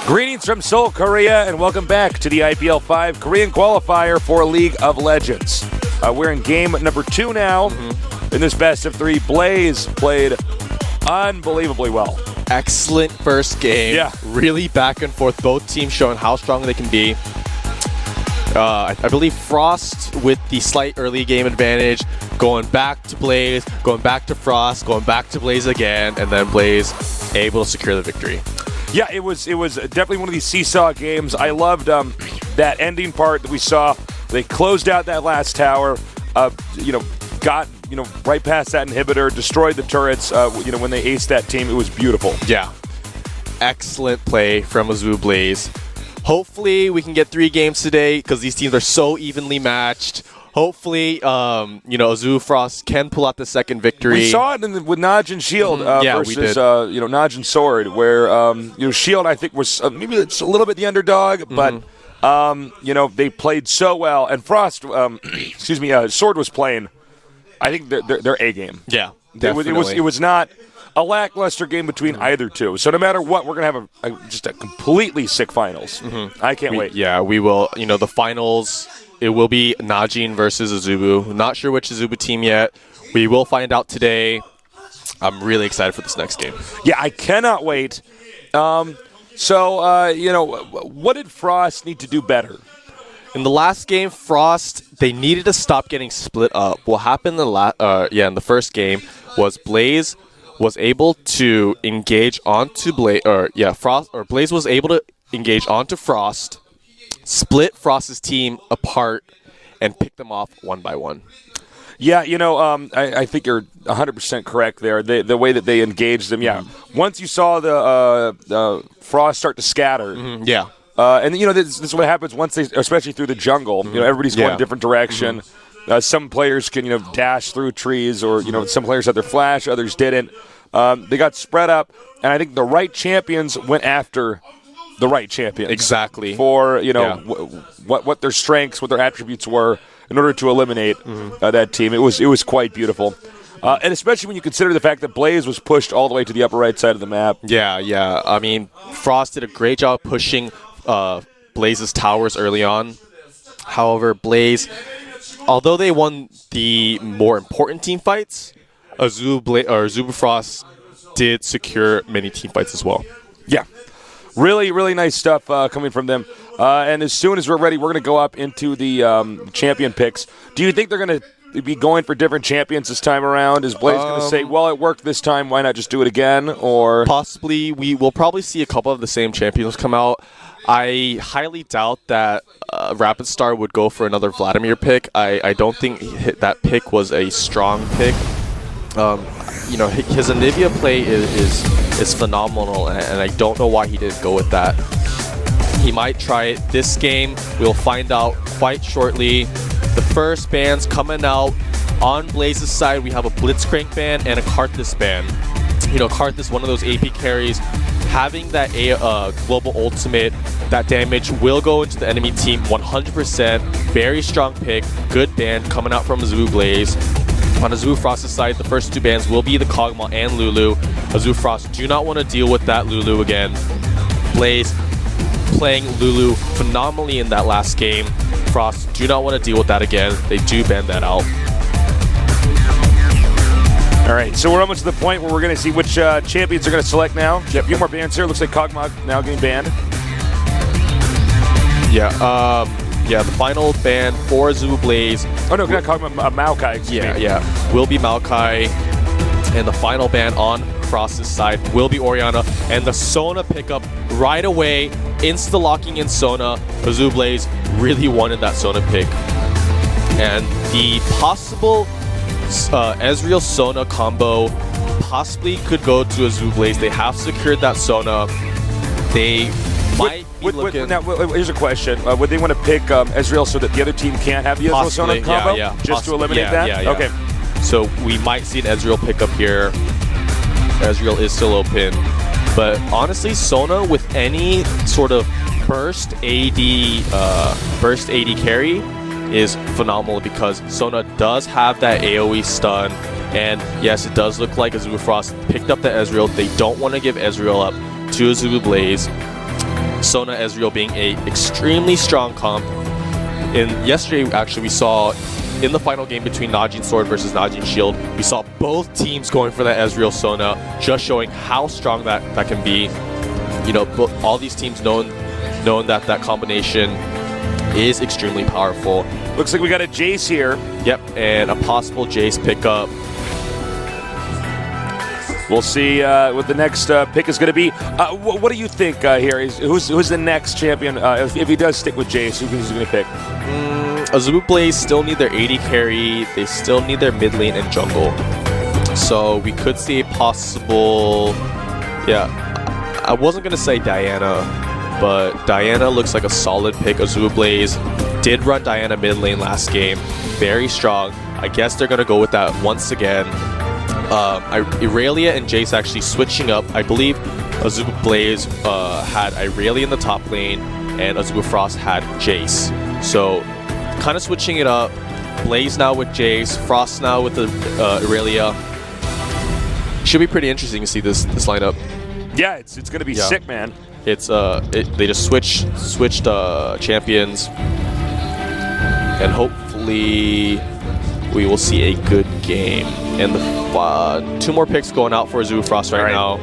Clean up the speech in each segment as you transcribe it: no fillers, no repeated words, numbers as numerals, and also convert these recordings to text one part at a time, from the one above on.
Greetings from Seoul, Korea, and welcome back to the IPL5 Korean Qualifier for League of Legends. We're in game number 2 now in this best of 3. Blaze played unbelievably well. Excellent first game. Yeah. Really back and forth. Both teams showing how strong they can be. I believe Frost with the slight early game advantage, going back to Blaze, going back to Frost, going back to Blaze again, and then Blaze able to secure the victory. Yeah, it was definitely one of these seesaw games. I loved that ending part that we saw. They closed out that last tower, got right past that inhibitor, destroyed the turrets. When they aced that team, it was beautiful. Yeah, excellent play from AZUBU Blaze. Hopefully, we can get 3 games today because these teams are so evenly matched. Hopefully, AZUBU Frost can pull out the second victory. We saw it with Naj and Shield versus Naj and Sword, where Shield I think was maybe it's a little bit the underdog, but they played so well, and Frost, Sword was playing. I think their A game. Yeah, definitely. It was not a lackluster game between either two. So no matter what, we're gonna have just a completely sick finals. I can't wait. Yeah, we will. The finals. It will be Najin versus AZUBU. Not sure which AZUBU team yet. We will find out today. I'm really excited for this next game. Yeah, I cannot wait. What did Frost need to do better? In the last game, Frost, they needed to stop getting split up. What happened in the first game was Blaze was able to engage onto Blaze, Blaze was able to engage onto Frost, split Frost's team apart, and pick them off one by one. Yeah, I think you're 100% correct there. The way that they engaged them, yeah. Once you saw the Frost start to scatter, and this is what happens once they, especially through the jungle. Everybody's going a different direction. Some players can dash through trees, or some players had their flash, others didn't. They got spread up, and I think the right champions went after the right champions. Exactly. For, what their strengths, what their attributes were in order to eliminate that team. It was quite beautiful. And especially when you consider the fact that Blaze was pushed all the way to the upper right side of the map. Yeah. I mean, Frost did a great job pushing Blaze's towers early on. However, Blaze, although they won the more important team fights, AZUBU Frost did secure many team fights as well. Yeah. Really, really nice stuff coming from them. And as soon as we're ready, we're going to go up into the champion picks. Do you think they're going to be going for different champions this time around? Is Blaze going to say, well, it worked this time, why not just do it again? Or possibly, we will probably see a couple of the same champions come out. I highly doubt that Rapid Star would go for another Vladimir pick. I don't think that pick was a strong pick. His Anivia play is phenomenal, and I don't know why he didn't go with that. He might try it this game. We'll find out quite shortly. The first bans coming out on Blaze's side. We have a Blitzcrank ban and a Karthus ban. Karthus, one of those AP carries. Having that global ultimate, that damage will go into the enemy team 100%. Very strong pick. Good ban coming out from AZUBU Blaze. On AZUBU Frost's side, the first 2 bans will be the Kog'Maw and Lulu. AZUBU Frost do not want to deal with that Lulu again. Blaze playing Lulu phenomenally in that last game. Frost do not want to deal with that again. They do ban that out. All right, so we're almost to the point where we're going to see which champions are going to select now. A few more bans here. Looks like Kog'Maw now getting banned. Yeah, the final ban for AZUBU Blaze. Oh, no, not Kog'Maw, Maokai. Yeah. Will be Maokai. And the final ban on Frost's side will be Orianna. And the Sona pickup right away, insta-locking in Sona. AZUBU Blaze really wanted that Sona pick. And the possible Ezreal Sona combo possibly could go to AZUBU Blaze. They have secured that Sona. They might be looking... Now, here's a question. Would they want to pick Ezreal so that the other team can't have the Ezreal Sona combo? Yeah. Just to eliminate that? Yeah. Okay. So we might see an Ezreal pickup here. Ezreal is still open. But honestly, Sona with any sort of burst AD carry is phenomenal because Sona does have that AoE stun. And yes, it does look like AZUBU Frost picked up the Ezreal. They don't want to give Ezreal up to AZUBU Blaze. Sona Ezreal being a extremely strong comp. And yesterday, actually, we saw in the final game between Najin Sword versus Najin Shield, we saw both teams going for that Ezreal Sona, just showing how strong that can be. You know, all these teams knowing that that combination is extremely powerful. Looks like we got a Jace here. Yep, and a possible Jace pickup. We'll see what the next pick is going to be. What do you think here? Who's the next champion? If he does stick with Jace, who's he going to pick? AZUBU Blaze still need their AD carry. They still need their mid lane and jungle. So we could see a possible... Yeah, I wasn't going to say Diana, but Diana looks like a solid pick. AZUBU Blaze did run Diana mid lane last game. Very strong. I guess they're going to go with that once again. Irelia and Jace actually switching up. I believe AZUBU Blaze had Irelia in the top lane, and AZUBU Frost had Jace. So, kind of switching it up. Blaze now with Jace, Frost now with the Irelia. Should be pretty interesting to see this lineup. Yeah, it's going to be sick, man. It's they just switched champions, and hopefully we will see a good game. And the 2 more picks going out for AZUBU Frost right now.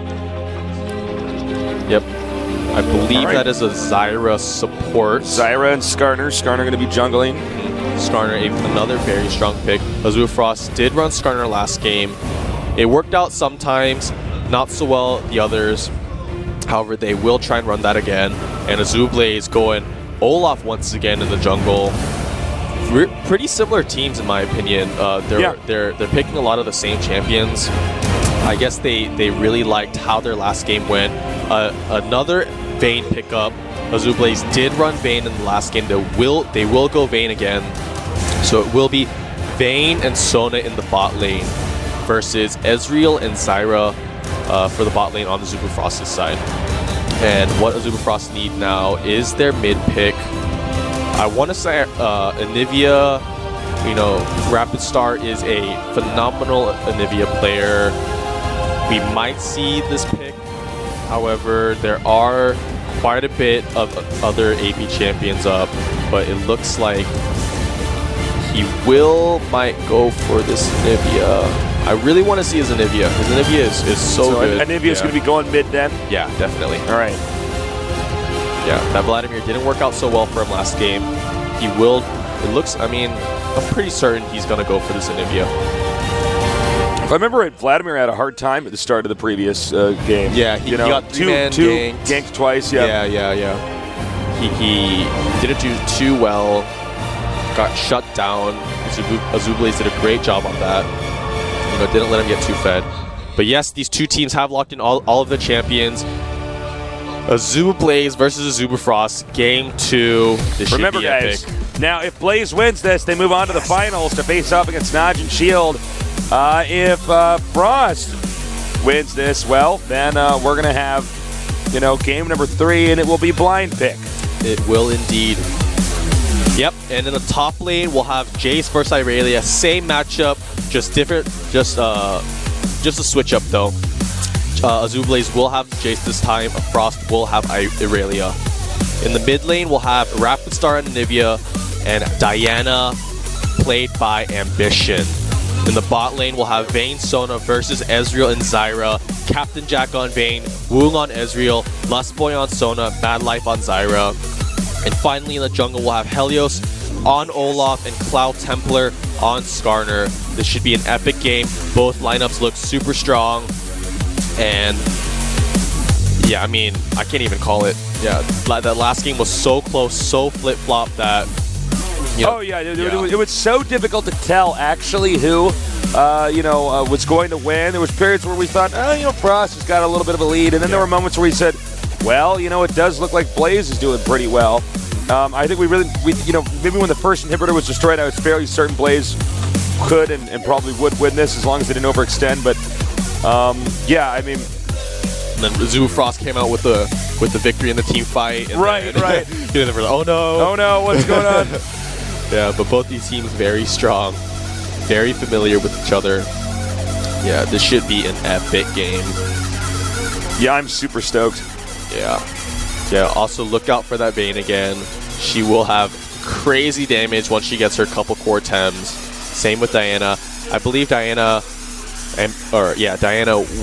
Yep. I believe that is a Zyra support. Zyra and Skarner. Skarner going to be jungling. Skarner, another very strong pick. AZUBU Frost did run Skarner last game. It worked out sometimes, not so well the others. However, they will try and run that again. And AZUBU Blaze going Olaf once again in the jungle. Pretty similar teams in my opinion. They're picking a lot of the same champions. I guess they really liked how their last game went. Another Vayne pickup. AZUBU Blaze did run Vayne in the last game. They will go Vayne again. So it will be Vayne and Sona in the bot lane versus Ezreal and Zyra for the bot lane on the AZUBU Frost's side. And what AZUBU Frost need now is their mid pick. I want to say Anivia, you know, Rapid Star is a phenomenal Anivia player. We might see this pick. However, there are quite a bit of other AP champions up, but it looks like he might go for this Anivia. I really want to see his Anivia. His Anivia is so good. Anivia is going to be going mid then? Yeah, definitely. All right. Yeah, that Vladimir didn't work out so well for him last game. He will, it looks, I mean, I'm pretty certain he's going to go for this Anivia. If I remember it, Vladimir had a hard time at the start of the previous game. Yeah, he got two ganked twice. Yeah. He didn't do too well. Got shut down. AZUBU Blaze did a great job on that. You know, didn't let him get too fed. But yes, these two teams have locked in all of the champions. AZUBU Blaze versus AZUBU Frost, Game 2. This Remember, should be guys, epic. Now if Blaze wins this, they move on to the finals to face off against Najin Shield. If Frost wins this, well, then we're going to have, you know, game number 3, and it will be blind pick. It will indeed. Yep, and in the top lane, we'll have Jace versus Irelia. Same matchup, just different, just a switch up though. AZUBU Blaze will have Jace this time. Frost will have Irelia. In the mid lane, we'll have Rapid Star and Anivia, and Diana, played by Ambition. In the bot lane, we'll have Vayne Sona versus Ezreal and Zyra. Captain Jack on Vayne, Woong on Ezreal, Lustboy on Sona, Mad Life on Zyra. And finally in the jungle, we'll have Helios on Olaf and Cloud Templar on Skarner. This should be an epic game. Both lineups look super strong. And yeah, I mean, I can't even call it. Yeah, that last game was so close, so flip-flop that... You know, it was so difficult to tell actually who, was going to win. There was periods where we thought, Frost has got a little bit of a lead, and then there were moments where we said, well, it does look like Blaze is doing pretty well. I think maybe when the first inhibitor was destroyed, I was fairly certain Blaze could and probably would win this as long as they didn't overextend. But I mean. And then AZUBU Frost came out with the victory in the team fight. And right. Then, oh no, what's going on? Yeah, but both these teams very strong, very familiar with each other. Yeah, this should be an epic game. Yeah, I'm super stoked. Yeah. Yeah, also look out for that Vayne again. She will have crazy damage once she gets her couple core Tems. Same with Diana. I believe Diana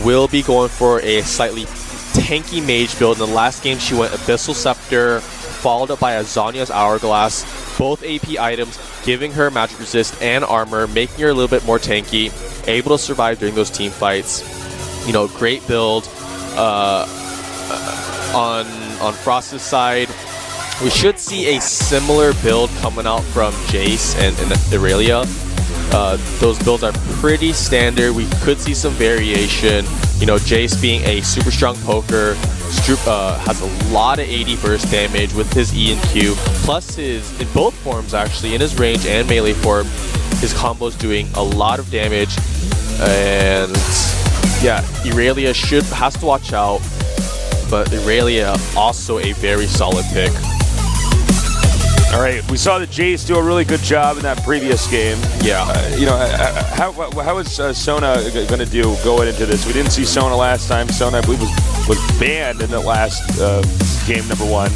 will be going for a slightly tanky mage build. In the last game, she went Abyssal Scepter, followed up by a Zhonya's Hourglass. Both AP items, giving her magic resist and armor, making her a little bit more tanky, able to survive during those team fights. You know, great build. On Frost's side, we should see a similar build coming out from Jace and Irelia. Those builds are pretty standard. We could see some variation. You know, Jace being a super strong poker, has a lot of 80 burst damage with his E and Q, plus his, in both forms actually, in his range and melee form, his combos doing a lot of damage. And yeah, Irelia has to watch out, but Irelia also a very solid pick. All right, we saw that Jace do a really good job in that previous game. Yeah. You know, how is Sona going to do going into this? We didn't see Sona last time. Sona, I believe, was banned in the last game number 1.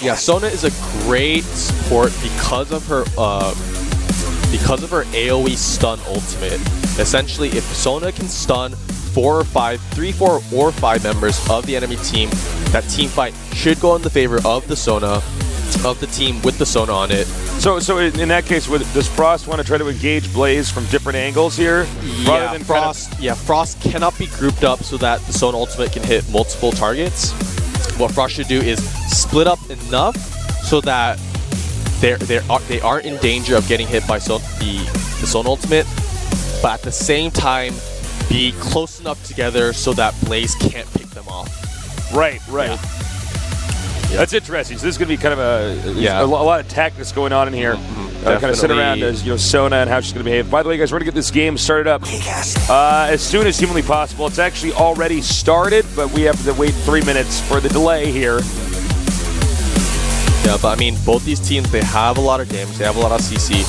Yeah, Sona is a great support because of her AoE stun ultimate. Essentially, if Sona can stun 4 or 5 members of the enemy team, that team fight should go in the favor of the Sona. Of the team with the Sona on it. So in that case, does Frost want to try to engage Blaze from different angles here? Yeah, Frost cannot be grouped up so that the Sona ultimate can hit multiple targets. What Frost should do is split up enough so that they aren't in danger of getting hit by the Sona ultimate, but at the same time be close enough together so that Blaze can't pick them off. Right. Yeah. That's interesting. So this is going to be kind of a lot of tactics going on in here. Kind of sit around as Sona and how she's going to behave. By the way, guys, we're going to get this game started up as soon as humanly possible. It's actually already started, but we have to wait 3 minutes for the delay here. Yeah, but I mean, both these teams, they have a lot of damage. They have a lot of CC.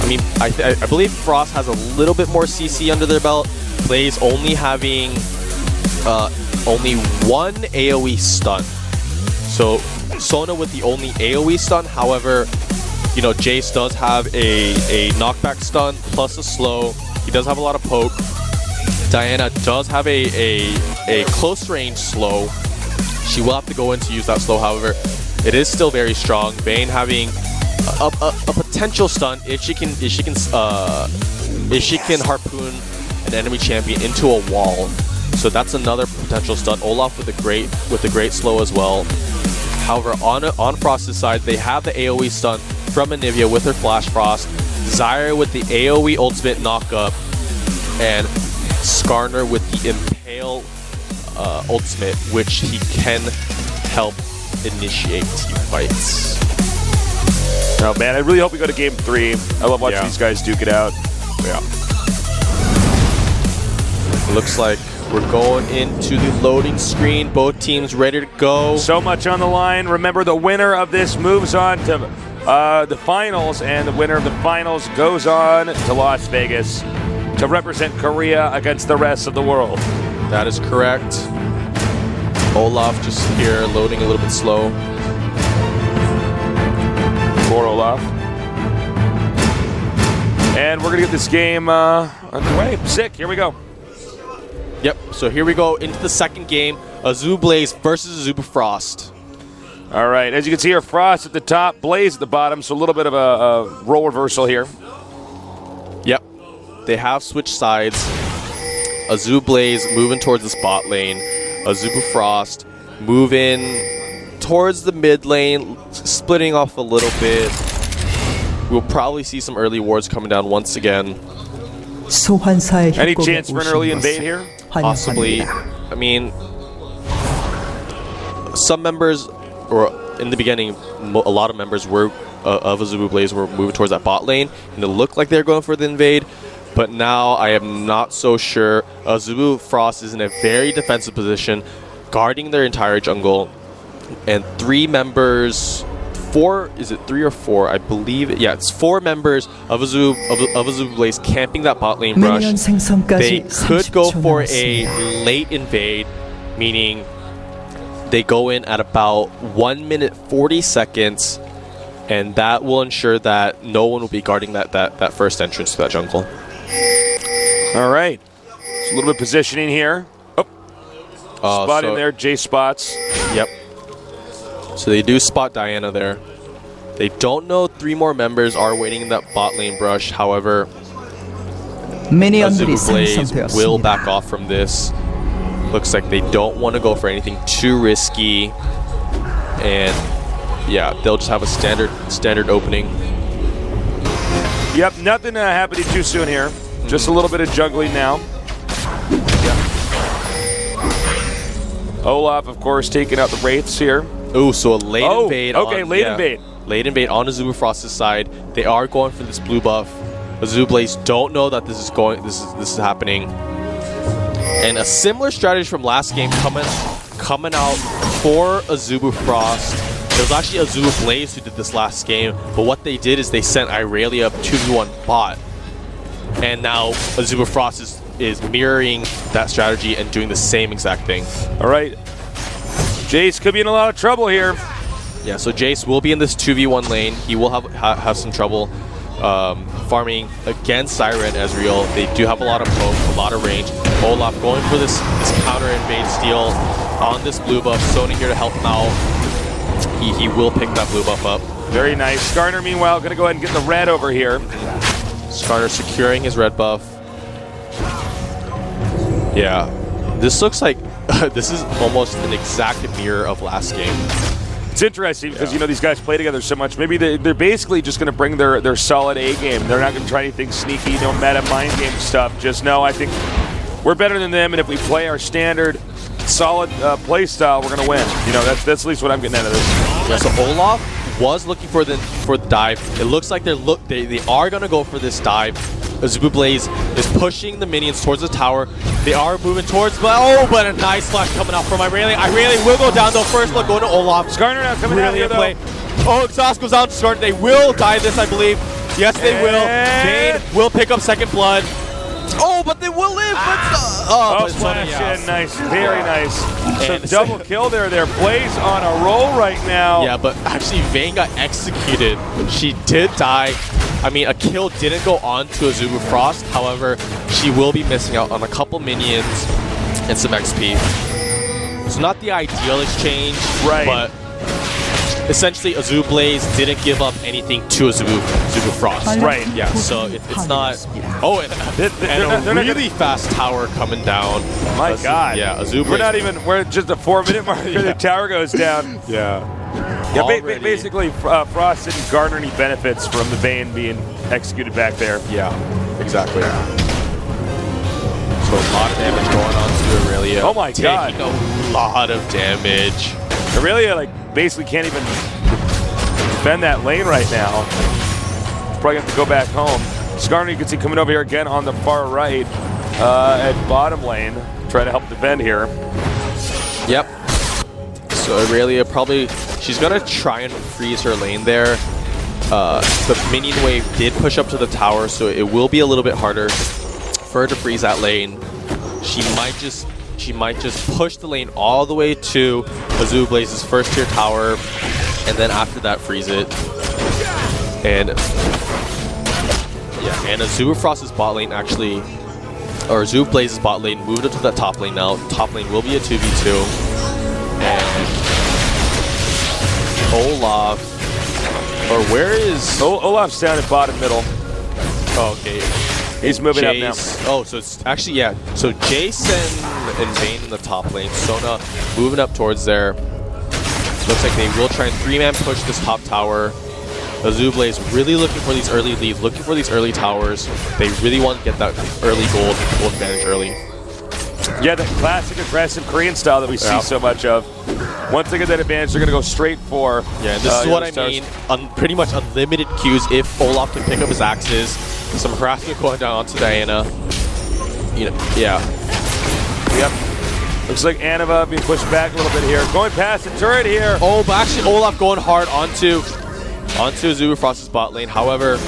I mean, I believe Frost has a little bit more CC under their belt. Blaze only having only 1 AoE stun. So Sona with the only AoE stun. However, Jace does have a knockback stun plus a slow. He does have a lot of poke. Diana does have a close range slow. She will have to go in to use that slow. However, it is still very strong. Vayne having a potential stun if she can harpoon an enemy champion into a wall. So that's another potential stun. Olaf with a great slow as well. However, on Frost's side, they have the AoE stun from Anivia with her Flash Frost, Zyra with the AoE ultimate knockup, and Skarner with the Impale ultimate, which he can help initiate team fights. Oh man, I really hope we go to game 3. I love watching these guys duke it out. Yeah. Looks like we're going into the loading screen. Both teams ready to go. So much on the line. Remember, the winner of this moves on to the finals, and the winner of the finals goes on to Las Vegas to represent Korea against the rest of the world. That is correct. Olaf just here loading a little bit slow. For Olaf. And we're going to get this game underway. Sick. Here we go. Yep, so here we go into the second game. AZUBU Blaze versus AZUBU Frost. All right, as you can see here, Frost at the top, Blaze at the bottom, so a little bit of a role reversal here. Yep, they have switched sides. AZUBU Blaze moving towards the spot lane. AZUBU Frost moving towards the mid lane, splitting off a little bit. We'll probably see some early wards coming down once again. Any chance for an early invade here? Possibly. I mean, some members, or in the beginning, a lot of members were of AZUBU Blaze were moving towards that bot lane, and it looked like they were going for the invade. But now I am not so sure. AZUBU Frost is in a very defensive position, guarding their entire jungle, and 3 members. 4, is it 3 or 4? I believe it. Yeah, it's 4 members of AZUBU Blaze camping that bot lane brush. They could go for a late invade, meaning They go in at about 1 minute 40 seconds, and that will ensure that no one will be guarding that first entrance to that jungle. All right. Just a little bit of positioning here. Oh, spot in there. Jay spots. Yep. So they do spot Diana there. They don't know 3 more members are waiting in that bot lane brush. However, AZUBU Blaze will back off from this. Looks like they don't want to go for anything too risky. And yeah, they'll just have a standard opening. Yep, nothing happening too soon here. Just a little bit of juggling now. Yeah. Olaf, of course, taking out the Wraiths here. Ooh, so a late invade. Okay, late invade. Late invade on AZUBU Frost's side. They are going for this blue buff. AZUBU Blaze don't know that this is happening. And a similar strategy from last game coming out for AZUBU Frost. It was actually AZUBU Blaze who did this last game, but what they did is they sent Irelia 2v1 bot. And now AZUBU Frost is mirroring that strategy and doing the same exact thing. All right. Jace could be in a lot of trouble here. Yeah, so Jace will be in this 2v1 lane. He will have some trouble farming against Siren Ezreal. They do have a lot of poke, a lot of range. Olaf going for this counter invade steal on this blue buff. Sony here to help him out. He will pick that blue buff up. Very nice. Skarner, meanwhile, going to go ahead and get the red over here. Skarner securing his red buff. Yeah, this looks like this is almost an exact mirror of last game. It's interesting because, you know, these guys play together so much. Maybe they're basically just going to bring their solid A game. They're not going to try anything sneaky, no meta mind game stuff. Just know, I think we're better than them, and if we play our standard solid play style, we're going to win. You know, that's at least what I'm getting out of this. Yeah, so Olaf was looking for the dive. It looks like they are going to go for this dive. AZUBU Blaze is pushing the minions towards the tower. They are moving towards, but a nice flash coming out from Irelia. Irelia will go down though. First look going to Olaf. Skarner now coming out here play. Oh, exhaust goes out to Skarner. They will die this, I believe. Yes, they will. Vayne will pick up second blood. Oh, but they will live. Oh, splash in, nice, very nice. So double kill there. Blaze on a roll right now. Yeah, but actually Vayne got executed. She did die. I mean, a kill didn't go on to AZUBU Frost. However, she will be missing out on a couple minions and some XP. It's not the ideal exchange, right? But essentially, AZUBU Blaze didn't give up anything to AZUBU Frost. Right. Yeah, so it's not... Oh, and a really fast tower coming down. My God. Yeah, AZUBU we're just a 4-minute mark where the tower goes down. Yeah. Yeah, basically, Frost didn't garner any benefits from the Vayne being executed back there. Yeah, exactly. So a lot of damage going on to Irelia. Oh my God. Taking a lot of damage. Irelia, like, basically can't even defend that lane right now. Probably have to go back home. Skarner, you can see coming over here again on the far right at bottom lane, trying to help defend here. Yep. So Irelia probably, she's gonna try and freeze her lane there. The minion wave did push up to the tower, so it will be a little bit harder for her to freeze that lane. She might just push the lane all the way to AZUBU Blaze's first tier tower, and then after that freeze it. And yeah, and AZUBU Frost's bot lane actually, or AZUBU Blaze's bot lane moved up to that top lane now. Top lane will be a 2v2. And Olaf, or where is... Olaf's down at bottom middle. Oh, okay. He's moving up now. Oh, so it's actually, yeah. So Jace and Vayne in the top lane. Sona moving up towards there. Looks like they will try and 3-man push this top tower. AZUBU Blaze really looking for these early leads, looking for these early towers. They really want to get that early gold advantage early. Yeah, the classic aggressive Korean style that we see so much of. Once they get that advantage, they're going to go straight for... Yeah, this is what I mean. Pretty much unlimited Qs if Olaf can pick up his axes. Some harassment going down onto Diana. You know, yeah. Yep. Looks like Anova being pushed back a little bit here. Going past the turret here. Oh, but actually Olaf going hard onto AZUBU Frost's bot lane. However,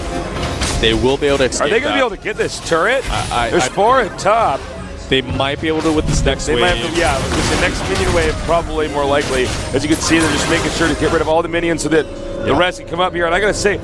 they will be able to escape. Are they going to be able to get this turret? There's 4 at top. They might be able to with this next wave. Might have to, yeah, with the next minion wave probably more likely. As you can see, they're just making sure to get rid of all the minions so that the rest can come up here. And I gotta say,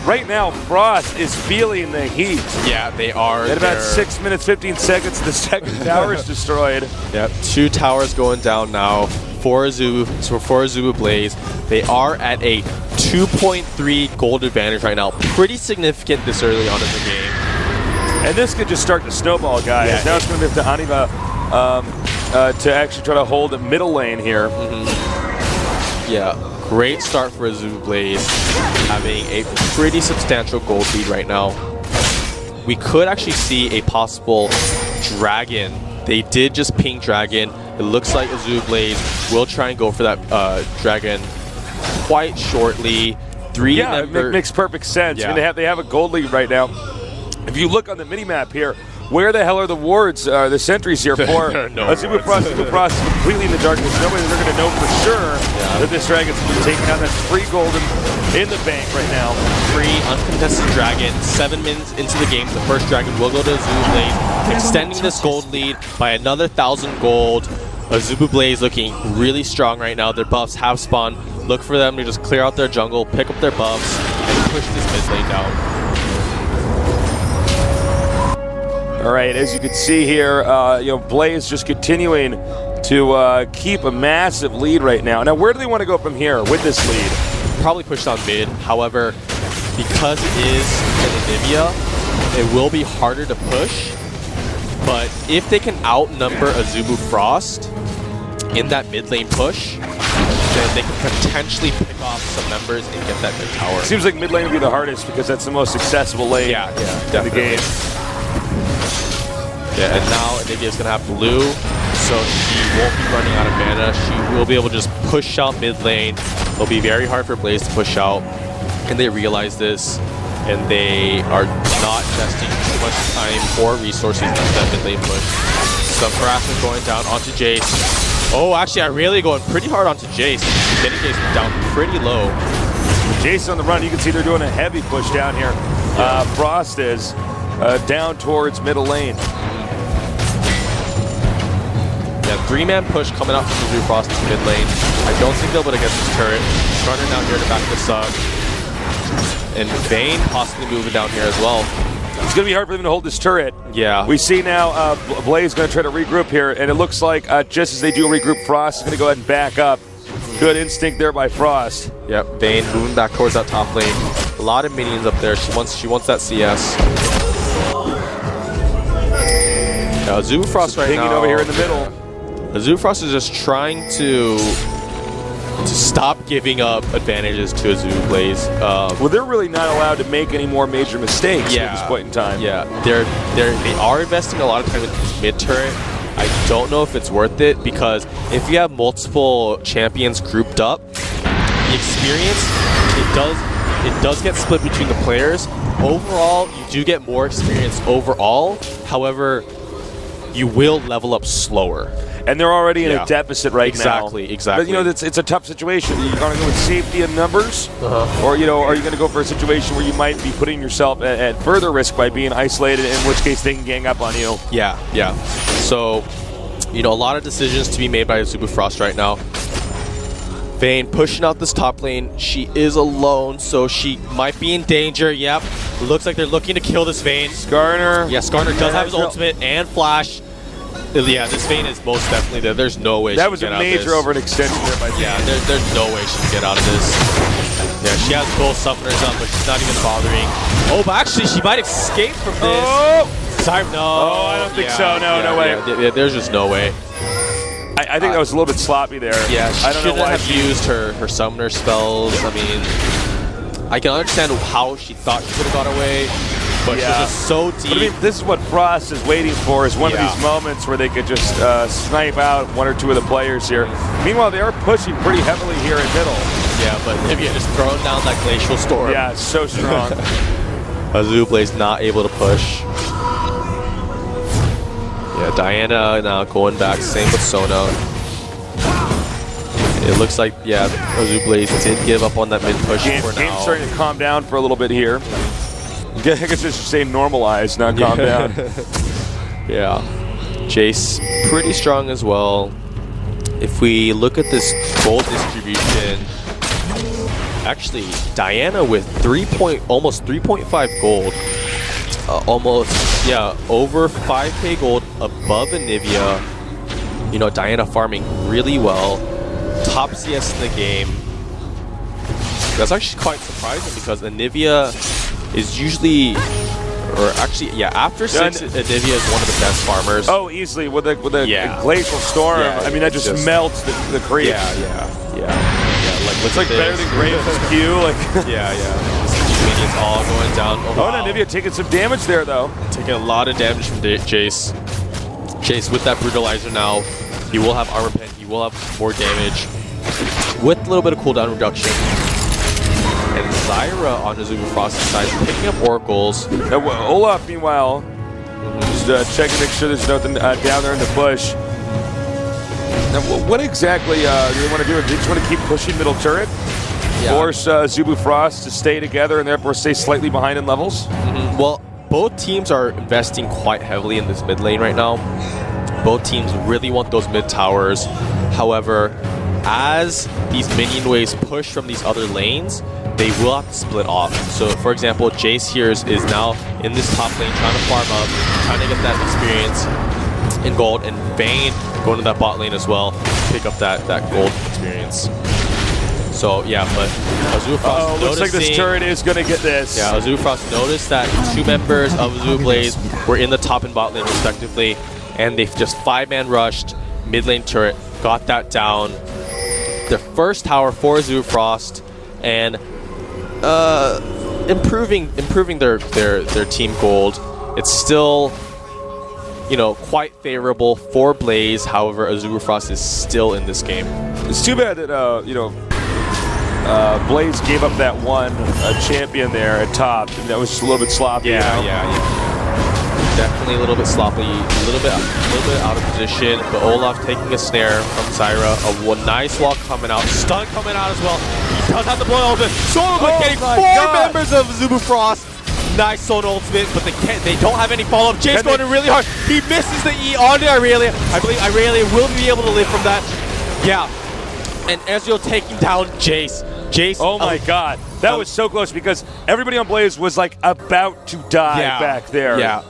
right now, Frost is feeling the heat. Yeah, they are. At about 6 minutes, 15 seconds, the second tower is destroyed. Yep, 2 towers going down now for AZUBU Blaze. They are at a 2.3 gold advantage right now. Pretty significant this early on in the game. And this could just start to snowball, guys. Yeah. Now it's going to be up to Aniva to actually try to hold the middle lane here. Yeah, great start for AZUBU Blaze, having a pretty substantial gold lead right now. We could actually see a possible dragon. They did just ping dragon. It looks like AZUBU Blaze will try and go for that dragon quite shortly. Yeah, it makes perfect sense. Yeah. I mean, they have a gold lead right now. If you look on the mini-map here, where the hell are the wards, the sentries here for AZUBU Frost? AZUBU Frost is completely in the darkness. Nobody, they're going to know for sure that this dragon's been taken out. That's free golden in the bank right now. Free uncontested dragon. 7 minutes into the game, the first dragon will go to AZUBU Blaze, extending this gold lead by another 1,000 gold. AZUBU Blaze looking really strong right now. Their buffs have spawned. Look for them to just clear out their jungle, pick up their buffs, and push this mid lane down. All right, as you can see here, Blaze just continuing to keep a massive lead right now. Now, where do they want to go from here with this lead? Probably push down mid. However, because it is an Anivia, it will be harder to push. But if they can outnumber AZUBU Frost in that mid lane push, then they can potentially pick off some members and get that mid tower. Seems like mid lane would be the hardest because that's the most accessible lane in the game. Yeah, and now Anivia's going to have blue, so she won't be running out of mana. She will be able to just push out mid lane. It'll be very hard for Blaze to push out, and they realize this, and they are not investing too much time or resources into that mid lane push. Some harassment going down onto Jace. Oh, actually, Irelia going pretty hard onto Jace, getting Jace down pretty low. Jace on the run, you can see they're doing a heavy push down here. Frost is down towards middle lane. Yeah, 3-man push coming out from AZUBU Frost to mid lane. I don't think they'll be able to get this turret. Skarner down here to back this up. And Vayne possibly moving down here as well. It's going to be hard for them to hold this turret. Yeah. We see now Blaze going to try to regroup here, and it looks like just as they do regroup, Frost is going to go ahead and back up. Good instinct there by Frost. Yep, Vayne moving back towards that top lane. A lot of minions up there. She wants that CS. Now AZUBU Frost right now. Pinging over here in the middle. AZUBU Frost is just trying to stop giving up advantages to AZUBU Blaze. Well, they're really not allowed to make any more major mistakes at this point in time. Yeah, they are investing a lot of time with this mid turret. I don't know if it's worth it because if you have multiple champions grouped up, the experience it does get split between the players. Overall, you do get more experience overall. However, you will level up slower. And they're already in a deficit right now. Exactly. But, it's a tough situation. You're going to go with safety in numbers, or, are you going to go for a situation where you might be putting yourself at further risk by being isolated, in which case they can gang up on you? Yeah. So, a lot of decisions to be made by AZUBU Frost right now. Vayne pushing out this top lane. She is alone, so she might be in danger. Yep. Looks like they're looking to kill this Vayne. Skarner. Yeah, Skarner does have his ultimate and flash. Yeah, this Vayne is most definitely there. There's no way she can get out of this. That was a major over an extension there by Vayne. Yeah, there's no way she can get out of this. Yeah, she has both summoners up, but she's not even bothering. Oh, but actually, she might escape from this. Oh! Sorry, no. Oh, I don't think so. No way. Yeah, there's just no way. I think that was a little bit sloppy there. Yeah, she I don't know why have used her summoner spells. I mean, I can understand how she thought she could have got away, but she was just so deep. But I mean, this is what Frost is waiting for, is one of these moments where they could just snipe out one or two of the players here. Meanwhile, they are pushing pretty heavily here in middle. Yeah, but Livia just throwing down that Glacial Storm. Yeah, it's so strong. AZUBU Blaze not able to push. Yeah, Diana now going back, same with Sona. It looks like, AZUBU Blaze did give up on that mid push for now. Game's starting to calm down for a little bit here. I guess I should say normalize, not calm down. Yeah. Jace pretty strong as well. If we look at this gold distribution, actually Diana with almost 3.5 gold, over 5k gold above Anivia. You know, Diana farming really well, top CS in the game. That's actually quite surprising because Anivia is usually, or actually, yeah, after 6, Anivia is one of the best farmers. Oh, easily with a glacial storm. Yeah, I mean, that just melts the creep. Yeah. It's like better than Graves' Q. Like yeah. Minions all going down. Oh, wow. Anivia taking some damage there, though. Taking a lot of damage from Jace. Jace with that brutalizer now. He will have armor pen. He will have more damage with a little bit of cooldown reduction. And Zyra on AZUBU Frost's side picking up oracles. Olaf, meanwhile, just checking to make sure there's nothing down there in the bush. Now, what exactly do they want to do? Do they just want to keep pushing middle turret? Yeah. Force AZUBU Frost to stay together and therefore stay slightly behind in levels? Well, both teams are investing quite heavily in this mid lane right now. Both teams really want those mid towers. However, as these minion waves push from these other lanes, they will have to split off. So, for example, Jace here is now in this top lane trying to farm up, trying to get that experience in gold, and Vayne going to that bot lane as well, pick up that gold experience. So yeah, but AZUBU Frost looks like this turret is going to get this. Yeah, AZUBU Frost noticed that 2 members of AZUBU Blaze were in the top and bot lane respectively, and they've just 5-man rushed mid lane turret, got that down. Their first tower for AZUBU Frost, and improving their team gold. It's still, you know, quite favorable for Blaze. However, AZUBU Frost is still in this game. It's too bad that you know, Blaze gave up that one champion there at top, and that was just a little bit sloppy. Yeah. Definitely a little bit sloppy, a little bit out of position. But Olaf taking a snare from Zyra. A nice wall coming out, stun coming out as well. He does have the blow ultimate. Solo getting 4 members of AZUBU Frost. Nice Sona ultimate, but they don't have any follow-up. Jace going in really hard. He misses the E onto Irelia. I believe Irelia will be able to live from that. Yeah. And Ezreal taking down Jace. Oh my god. That was so close because everybody on Blaze was like about to die back there. Yeah.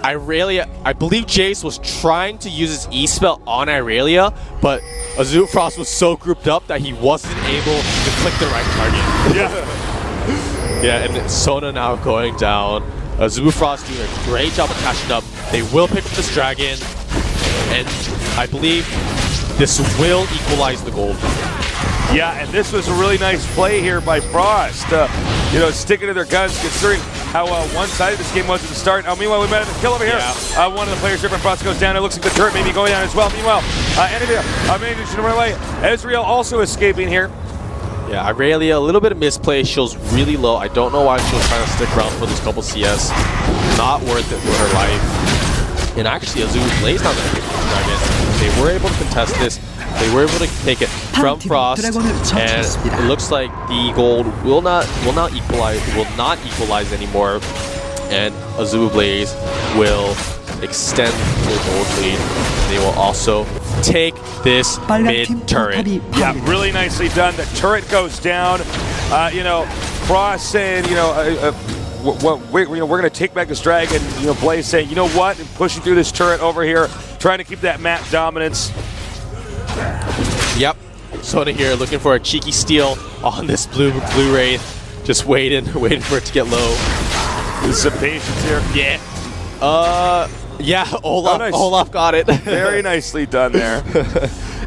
Irelia, I believe Jace was trying to use his E-spell on Irelia, but AZUBU Frost was so grouped up that he wasn't able to click the right target. Yeah, and Sona now going down. AZUBU Frost doing a great job of catching up. They will pick up this dragon, and I believe this will equalize the gold. Yeah, and this was a really nice play here by Frost. You know, sticking to their guns, considering how one-sided this game was at the start. Meanwhile, we might have a kill over here. Yeah. One of the players here from Frost goes down. It looks like the turret may be going down as well. Meanwhile, managing to run away. Ezreal also escaping here. Yeah, Irelia, a little bit of misplay. She was really low. I don't know why she was trying to stick around for this couple CS. Not worth it for her life. And actually, AZUBU Blaze not going to pick up the dragon. They were able to contest this. They were able to take it from Frost, and it looks like the gold will not equalize anymore, and AZUBU Blaze will extend their gold lead. They will also take this mid turret. Yeah, really nicely done. The turret goes down. You know, Frost saying, you know, we're going to take back this dragon. You know, Blaze saying, you know what, and pushing through this turret over here, trying to keep that map dominance. Yep. Sona here looking for a cheeky steal on this blue Wraith. Just waiting for it to get low. There's some patience here. Yeah. Yeah, Olaf got it. Very nicely done there.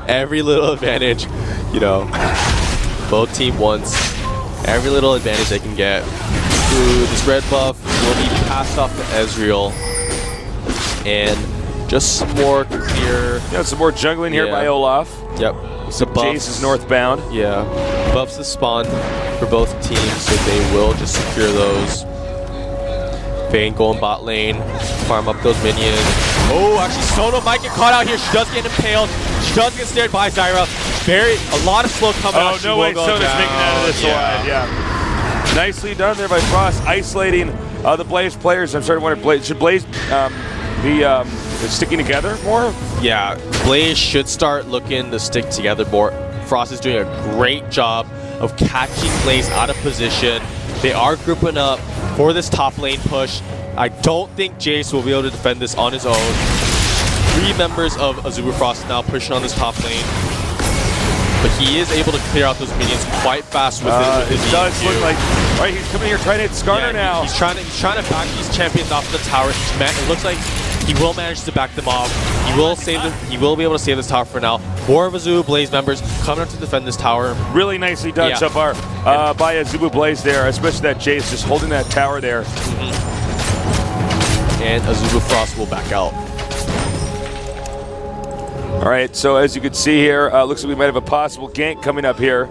Every little advantage, you know, both team wants every little advantage they can get. Ooh, this red buff will be passed off to Ezreal. And just some more clear. Yeah, some more jungling here by Olaf. Yep. So Jace is northbound. Yeah. Buffs the spawn for both teams, so they will just secure those. Vayne going bot lane, farm up those minions. Oh, actually, Sona might get caught out here. She does get impaled. She does get snared by Zyra. A lot of slow coming out. Oh, no way. Sona's making out of this alive. Yeah. Nicely done there by Frost, isolating the Blaze players. I'm starting to wonder, should Blaze be They're sticking together more? Yeah, Blaze should start looking to stick together more. Frost is doing a great job of catching Blaze out of position. They are grouping up for this top lane push. I don't think Jace will be able to defend this on his own. 3 members of AZUBU Frost now pushing on this top lane. But he is able to clear out those minions quite fast with his it does look like, all right, he's coming here trying to hit Skarner now. He's trying to back these champions off the tower. It looks like he will manage to back them off. He will be able to save this tower for now. More of AZUBU Blaze members coming up to defend this tower. Really nicely done so far by AZUBU Blaze there, especially that Jace just holding that tower there. And AZUBU Frost will back out. All right, so as you can see here, looks like we might have a possible gank coming up here.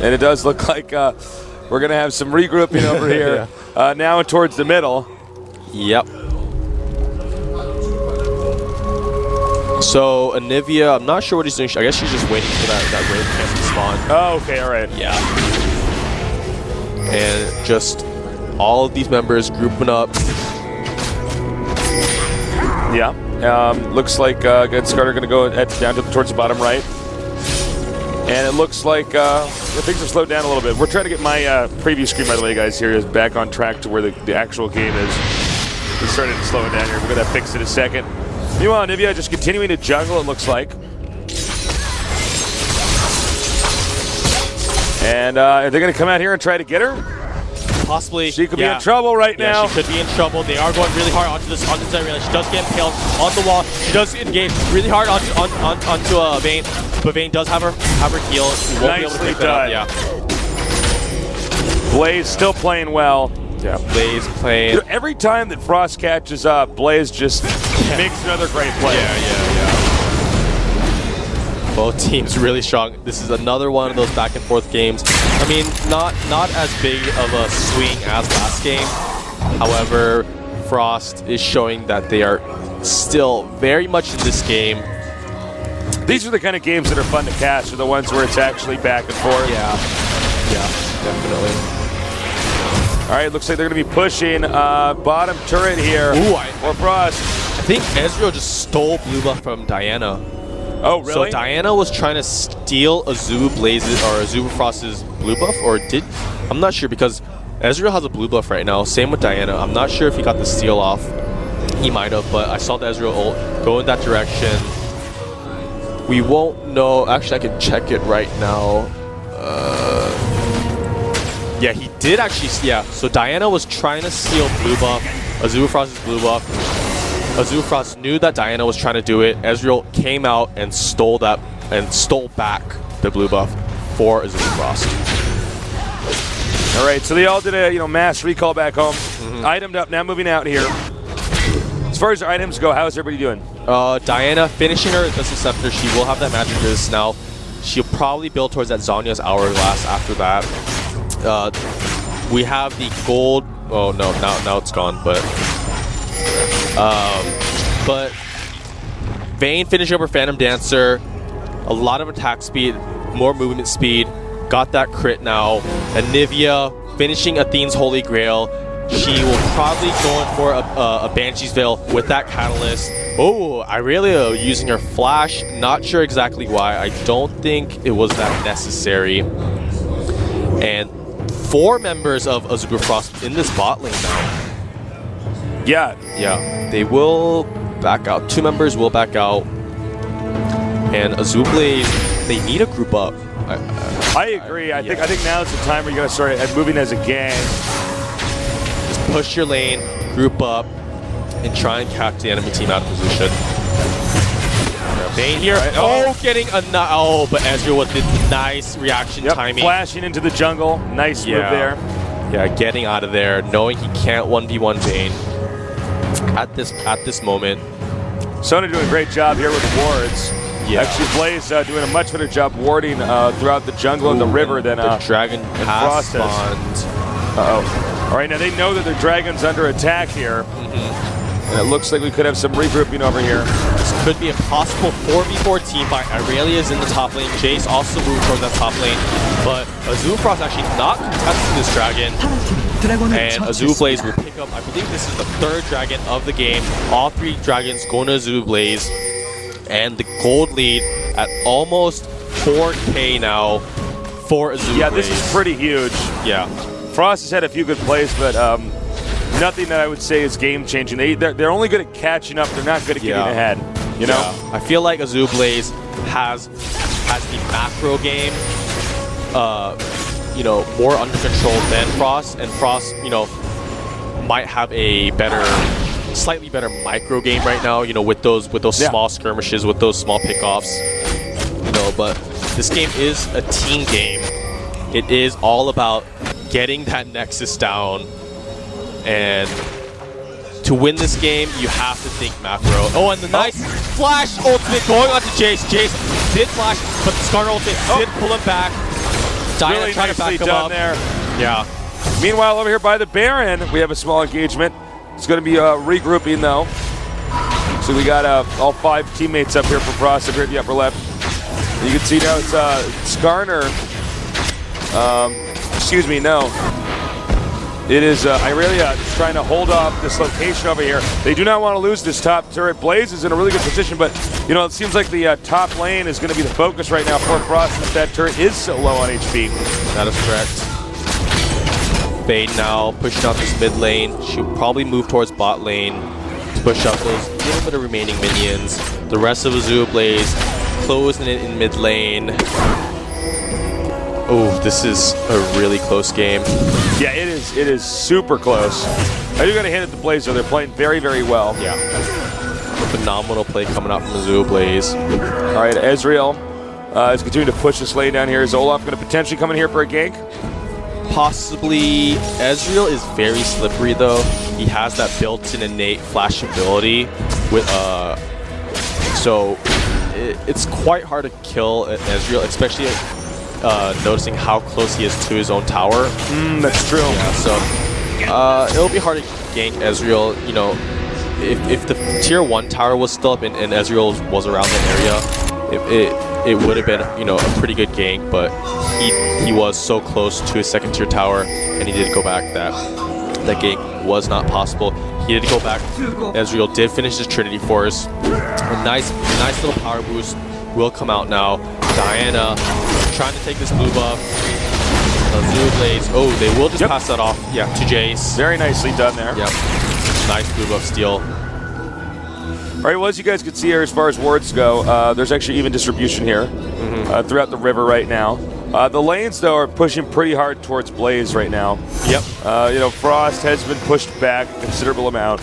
And it does look like we're going to have some regrouping over here now and towards the middle. Yep. So, Anivia, I'm not sure what he's doing. I guess she's just waiting for that raid camp to spawn. Oh, okay, all right. Yeah. And just all of these members grouping up. Yeah. Looks like Skarner going to go down towards the bottom right. And it looks like things have slowed down a little bit. We're trying to get my preview screen, by the way, guys, here is back on track to where the actual game is. We started to slow it down here. We're going to fix it in a second. Meanwhile, Nivea just continuing to jungle, it looks like. And are they going to come out here and try to get her? Possibly. She could be in trouble right now. She could be in trouble. They are going really hard onto this area. She does get impaled on the wall. She does engage really hard onto Vayne, but Vayne does have her heal. Nicely done. Yeah. Blaze still playing well. Yeah, Blaze playing. You know, every time that Frost catches up, Blaze just makes another great play. Yeah. Both teams really strong. This is another one of those back and forth games. I mean, not as big of a swing as last game. However, Frost is showing that they are still very much in this game. These are the kind of games that are fun to catch, are the ones where it's actually back and forth. Yeah, definitely. All right, looks like they're going to be pushing bottom turret here for Frost. I think Ezreal just stole blue buff from Diana. Oh, really? So Diana was trying to steal AZUBU Blaze's or AZUBU Frost's blue buff, or I'm not sure, because Ezreal has a blue buff right now. Same with Diana. I'm not sure if he got the steal off. He might have, but I saw the Ezreal ult go in that direction. We won't know. Actually, I can check it right now. Yeah, he did actually. Yeah, so Diana was trying to steal blue buff, AZUBU Frost's blue buff. AZUBU Frost knew that Diana was trying to do it. Ezreal came out and stole back the blue buff for AZUBU Frost. All right, so they all did a mass recall back home. Itemed up, now moving out here. As far as items go, how's everybody doing? Diana finishing her Abyssal Scepter. She will have that magic resist now. She'll probably build towards that Zhonya's Hourglass after that. We have the gold. Oh no, now it's gone. But Vayne finishing up her Phantom Dancer. A lot of attack speed, more movement speed. Got that crit now. And Nivea finishing Athene's Holy Grail. She will probably go in for a Banshee's Veil with that Catalyst. Oh, Irelia using her Flash. Not sure exactly why. I don't think it was that necessary. And 4 members of AZUBU Frost in this bot lane now. Yeah. They will back out. 2 members will back out. And AZUBU Blaze, they need a group up. I agree. I think now is the time where you're going to start moving as a gang. Just push your lane, group up, and try and catch the enemy team out of position. Vayne here. Getting a but Ezreal with the nice reaction timing. Flashing into the jungle. Nice move there. Yeah, getting out of there, knowing he can't 1v1 Vayne at this moment. Sona doing a great job here with the wards. Yeah. Actually, Blaze doing a much better job warding throughout the jungle and the river than the dragon has spawned. All right, now they know that their dragon's under attack here. And it looks like we could have some regrouping over here. This could be a possible 4v4 team fight. Irelia is in the top lane. Jace also moving towards that top lane. But AZUBU Frost actually not contesting this dragon. And AZUBU Blaze will pick up, I believe this is the 3rd dragon of the game. All 3 dragons going to AZUBU Blaze. And the gold lead at almost 4K now for AZUBU Blaze. Yeah, this is pretty huge. Yeah. Frost has had a few good plays, but nothing that I would say is game-changing. They're only good at catching up. They're not good at getting ahead, you know? Yeah. I feel like AZUBU Blaze has the macro game you know, more under control than Frost, and Frost, you know, might have a slightly better micro game right now, you know, with those small skirmishes, with those small pickoffs, you know. But this game is a team game. It is all about getting that Nexus down, and to win this game, you have to think macro. Oh, and the nice flash ultimate going on to Jace. Jace did flash, but the Skarner ultimate did pull him back. Diana really trying to back him done up. There. Yeah. Meanwhile, over here by the Baron, we have a small engagement. It's going to be regrouping, though. So we got all 5 teammates up here for Frost up here at the upper left. You can see now it's Skarner. Excuse me, no. It is Irelia trying to hold off this location over here. They do not want to lose this top turret. Blaze is in a really good position, but you know, it seems like the top lane is going to be the focus right now for Frost, since that turret is so low on HP. That is correct. Fade now pushing out this mid lane. She'll probably move towards bot lane to push out those little bit of remaining minions. The rest of AZUBU Blaze closing it in mid lane. Oh, this is a really close game. Yeah, it is. It is super close. I do got to hit at the Blaze, though. They're playing very, very well. Yeah. Phenomenal play coming out from AZUBU Blaze. All right, Ezreal is continuing to push this lane down here. Is Olaf going to potentially come in here for a gank? Possibly. Ezreal is very slippery, though. He has that built-in innate flash ability with so it's quite hard to kill Ezreal, especially noticing how close he is to his own tower. That's true. Yeah, so it'll be hard to gank Ezreal. You know, if the tier 1 tower was still up and Ezreal was around that area, it would have been, you know, a pretty good gank. But he was so close to his 2nd tier tower, and he did go back. That gank was not possible. He did go back. Ezreal did finish his Trinity Force. A nice little power boost will come out now. Diana trying to take this blue buff. AZUBU Blaze. Oh, they will just pass that off. Yeah, to Jace. Very nicely done there. Yep. Nice blue buff steal. All right, well, as you guys can see here, as far as wards go, there's actually even distribution here throughout the river right now. The lanes, though, are pushing pretty hard towards Blaze right now. Yep. You know, Frost has been pushed back a considerable amount.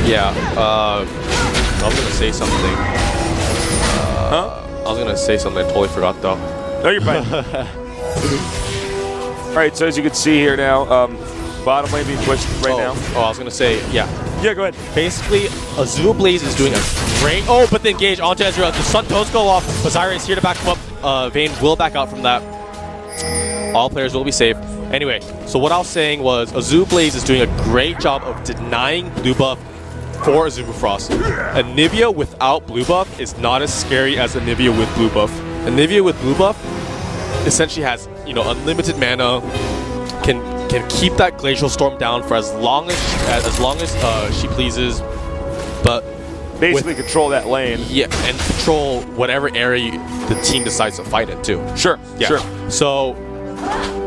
Yeah. I was going to say something. I was going to say something. I totally forgot, though. No, you're fine. All right, so as you can see here now, bottom lane being pushed right now. Oh, I was going to say, yeah. Yeah, go ahead. Basically, AZUBU Blaze is doing a great... Oh, but the engage onto Ezreal. The Sun does go off, but Zyra is here to back him up. Vayne will back out from that. All players will be safe. Anyway, so what I was saying was AZUBU Blaze is doing a great job of denying blue buff for AZUBU Frost. Anivia without blue buff is not as scary as Anivia with blue buff. Anivia with blue buff essentially has, you know, unlimited mana, can keep that Glacial Storm down for as long as she pleases, but basically control that lane. Yeah, and control whatever area the team decides to fight in too. Sure, yeah. Sure. So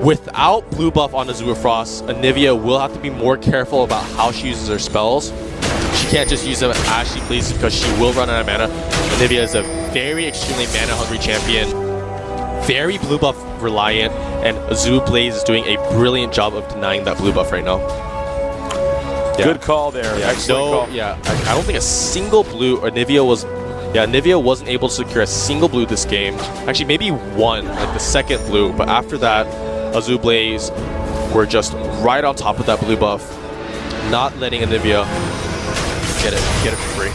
without blue buff on AZUBU Frost, Anivia will have to be more careful about how she uses her spells. She can't just use them as she pleases because she will run out of mana. Anivia is a very extremely mana-hungry champion, very blue buff reliant, and AZUBU Blaze is doing a brilliant job of denying that blue buff right now. Yeah. Good call there. Yeah, excellent call. Yeah, I don't think a single blue, or Anivia wasn't able to secure a single blue this game. Actually, maybe one, like the 2nd blue, but after that, AZUBU Blaze were just right on top of that blue buff, not letting Anivia get it for free.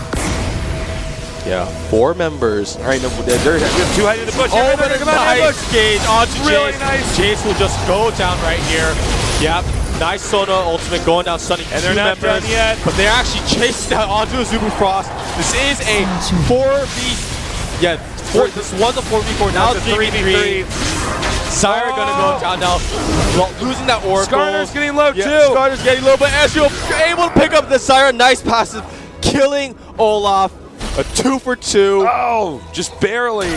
Yeah, 4 members. All right, they're too high in the bush. Oh, but a nice gauge onto really Jace. Nice. Jace will just go down right here. Yep, nice Sona ultimate going down, stunning and they're not members. done yet. But they're actually chasing down onto AZUBU Frost. This is a 4v... Yeah, this was a 4v4, now it's 3v3. Zyra gonna go down now. Well, losing that Oracle. Skarner's getting low too. Skarner's getting low, but Ezreal able to pick up the Zyra. Nice passive, killing Olaf. A 2 for 2. Oh, just barely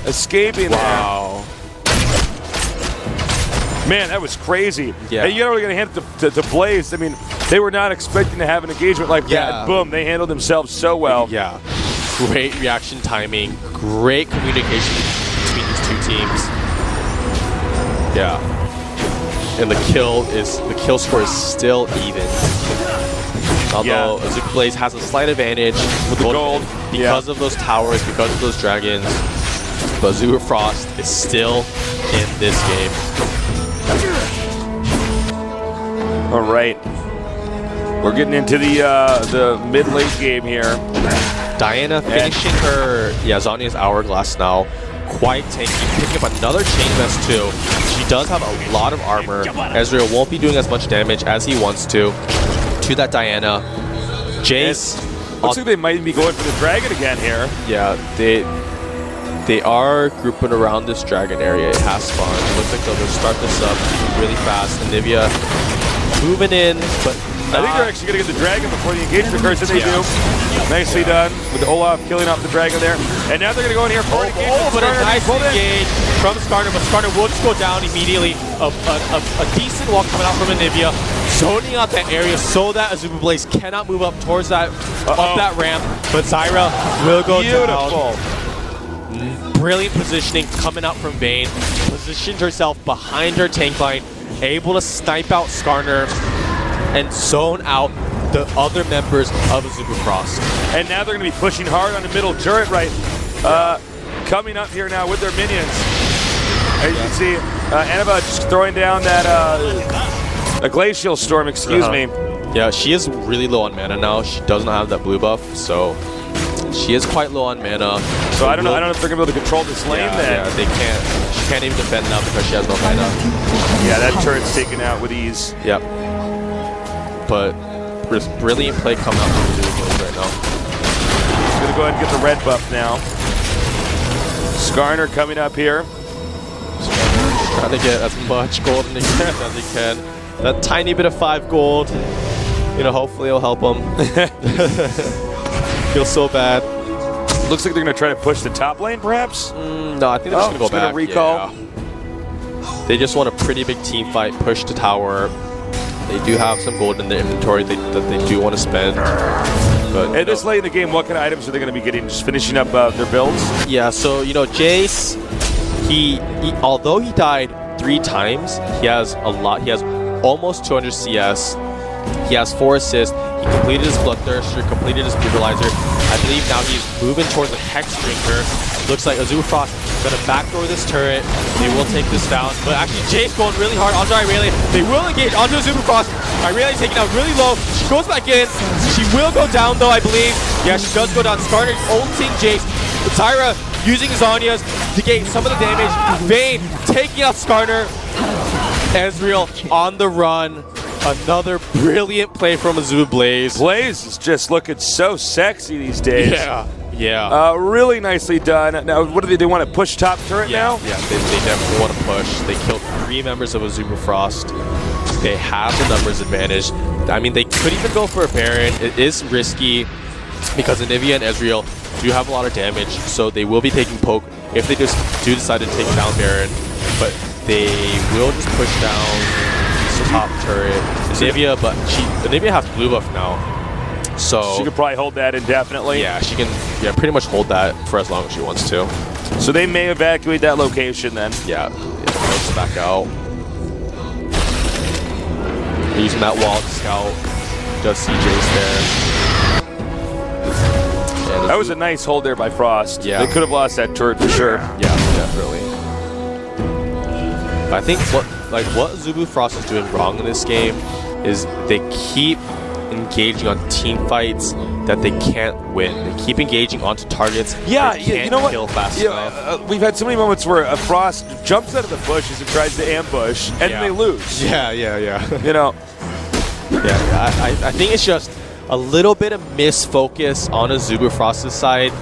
escaping wow. Man, that was crazy. Yeah. And you know we're going to hand it to Blaze. I mean, they were not expecting to have an engagement like that. Boom, they handled themselves so well. Yeah. Great reaction timing. Great communication between these two teams. Yeah. And the kill score is still even. Although AZUBU Blaze has a slight advantage with the gold because of those towers, because of those dragons. But AZUBU Frost is still in this game. All right. We're getting into the mid-late game here. Diana finishing her Zhonya's Hourglass now. Quite tanky. Picking up another Chain Vest too. She does have a lot of armor. Ezreal won't be doing as much damage as he wants to that Diana. Jace. Looks like they might be going for the dragon again here. Yeah, they are grouping around this dragon area. It has spawned. It looks like they'll just start this up really fast. And Nivea moving in, but I think they're actually going to get the dragon before the engagement occurs, and they do. Nicely done with Olaf killing off the dragon there. And now they're going to go in here for an engagement. But a nice engage from Skarner, but Skarner will just go down immediately. A decent walk coming out from Nivea, zoning out that area so that AZUBU Blaze cannot move up towards that up that ramp. But Zyra will go down. Brilliant positioning coming out from Vayne. Positioned herself behind her tank line, able to snipe out Skarner and zone out the other members of AZUBU Frost. And now they're going to be pushing hard on the middle turret, right? Coming up here now with their minions. As you can see, Anava just throwing down that a glacial storm, excuse me. Yeah, she is really low on mana now. She does not have that blue buff, so she is quite low on mana. So I don't know if they're going to be able to control this lane then. Yeah, they can't. She can't even defend now because she has no mana. Yeah, that turret's taken out with ease. Yep. But brilliant play coming out from AZUBU right now. He's going to go ahead and get the red buff now. Skarner coming up here. Skarner trying to get as much gold in the game as he can. That tiny bit of 5 gold, hopefully it'll help him. Feels so bad. Looks like they're going to try to push the top lane, perhaps? No, I think they're just going to go back. Recall. Yeah. They just want a pretty big team fight, push to tower. They do have some gold in their inventory that they do want to spend. But at this late in the game, what kind of items are they going to be getting? Just finishing up their builds? Yeah, so, Jace, he although he died 3 times, he has a lot. He has almost 200 CS. He has 4 assists. He completed his Bloodthirster, completed his Brutalizer. I believe now he's moving towards the Hex Drinker. Looks like AZUBU Frost is going to backdoor this turret. They will take this down. But actually, Jace going really hard onto Irelia. They will engage onto AZUBU Frost. Irelia taking out really low. She goes back in. She will go down, though, I believe. Yeah, she does go down. Skarner ulting Jace. Zyra using his Zhonya's to gain some of the damage. Vayne taking out Skarner. Ezreal on the run. Another brilliant play from AZUBU Blaze. Blaze is just looking so sexy these days. Yeah. Really nicely done. Now, what do they do? Want to push top turret now? Yeah, they definitely want to push. They killed 3 members of AZUBU Frost. They have the numbers advantage. I mean, they could even go for a Baron. It is risky because Anivia and Ezreal do have a lot of damage, so they will be taking poke if they just do decide to take down Baron. But they will just push down top turret. Anivia, but Anivia has blue buff now, so she could probably hold that indefinitely. Yeah, she can. Yeah, pretty much hold that for as long as she wants to. So they may evacuate that location then. Yeah, let's back out. Using that wall to scout. Does see Jace there. Yeah, that was a nice hold there by Frost. Yeah, they could have lost that turret for sure. Yeah, definitely. But I think what AZUBU Frost is doing wrong in this game is they keep engaging on team fights that they can't win. They keep engaging onto targets they can't kill fast enough. We've had so many moments where a Frost jumps out of the bushes and tries to ambush, and they lose. Yeah. Yeah, I think it's just a little bit of misfocus on AZUBU Frost's side.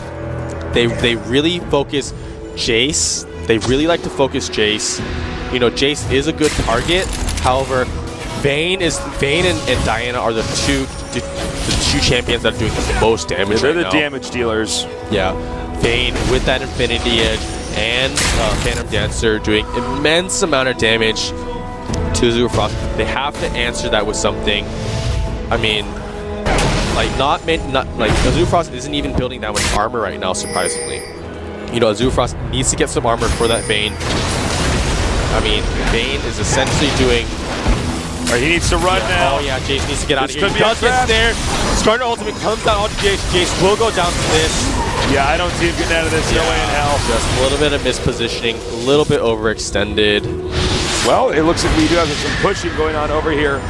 They really focus Jace They really like to focus Jace. You know, Jace is a good target. However, Vayne and Diana are the two champions that are doing the most damage. They're right the now. damage dealers. Yeah, Vayne with that Infinity Edge and Phantom Dancer doing immense amount of damage to AZUBU Frost. They have to answer that with something. I mean, like AZUBU Frost isn't even building that much armor right now, surprisingly. You know, AZUBU Frost needs to get some armor for that Vayne. I mean, Vayne is essentially doing. He needs to run now. Oh yeah, Jace needs to get out of here. Could He be does get there. Skarner ultimate comes down onto Jace. Jace will go down from this. Yeah, I don't see him getting out of this. No way in hell. Just a little bit of mispositioning, a little bit overextended. Well, it looks like we do have some pushing going on over here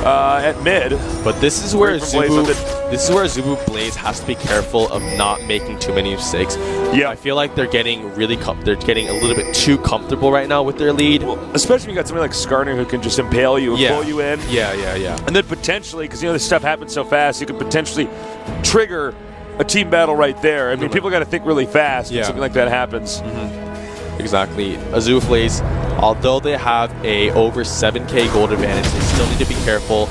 at mid. But this is where AZUBU Blaze has to be careful of not making too many mistakes. Yeah, I feel like they're getting a little bit too comfortable right now with their lead. Well, especially when you got somebody like Skarner who can just impale you and pull you in. Yeah. And then potentially, because you know this stuff happens so fast, you could potentially trigger a team battle right there. I mean, people got to think really fast when something like that happens. Exactly. AZUBU Blaze, although they have a over 7k gold advantage, they still need to be careful.